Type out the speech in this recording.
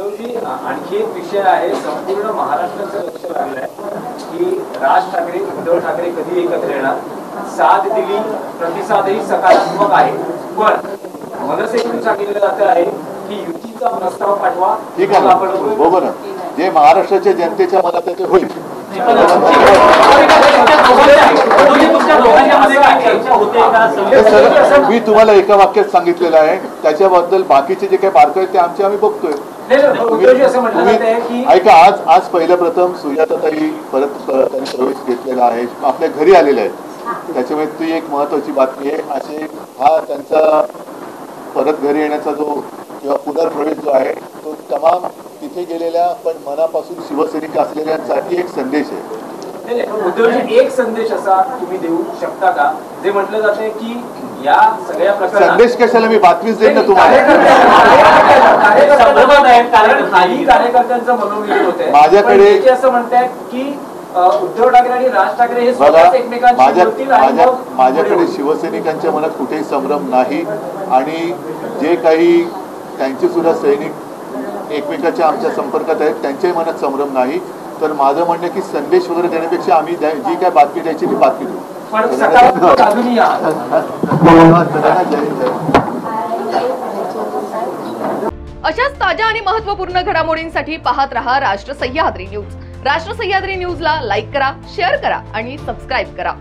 उद्धवजी, आणखी एक विषय आहे, संपूर्ण महाराष्ट्राचं लक्ष लागलंय की राज ठाकरे उद्धव ठाकरे कधी एकत्र येणार. साथ दिली, प्रतिसादही सकारात्मक आहे, पण मनसेकडून सांगितलं जात आहे की युतीचा प्रस्ताव पाठवा. ठीक आहे, बरोबर आहे. जे महाराष्ट्राच्या जनतेच्या मनात आहे ते होईल. मी तुम्हाला एका वाक्यात सांगितलेलं आहे, त्याच्याबद्दल बाकीचे जे काही बारकावे आहेत ते आम्ही बघतोय. ऐका, आज पहिल्या प्रथम सुजाताताई परत त्यांनी प्रवेश घेतलेला आहे, आपल्या घरी आलेले आहेत. त्याच्यामुळे ती एक महत्वाची बातमी आहे. असे हा त्यांचा परत घरी येण्याचा जो किंवा पुनर्प्रवेश जो आहे तो तमाम तिथे गेलेल्या पण मनापासून शिवसैनिक असलेल्यांसाठी एक संदेश आहे. उद्धवजी, एक संदेश असा तुम्ही देऊ शकता का, जे म्हटलं जाते की या सगळ्या प्रकारात संदेश कशाला, मी बातमीच देईन ना तुम्हाला. कार्यकर्त्यांचं मनोविरोध होते. माझ्याकडे असं म्हणताय की उद्धव ठाकरे आणि राज ठाकरे हे माझ्याकडे शिवसैनिकांच्या मनात कुठेही संभ्रम नाही, आणि जे काही त्यांचे सुद्धा सैनिक एकमेकाच्या आमच्या संपर्कात आहेत त्यांच्याही मनात संभ्रम नाही. तर माझं म्हणणं की संदेश वगैरे देण्यापेक्षा आम्ही जी काय बातमी द्यायची ती बातमी देऊ. अशाच ताज्या आणि महत्त्वपूर्ण घडामोडींसाठी पाहत रहा राष्ट्र सह्याद्री न्यूज. राष्ट्र सह्याद्री न्यूजला लाईक करा, शेअर करा आणि सबस्क्राईब करा.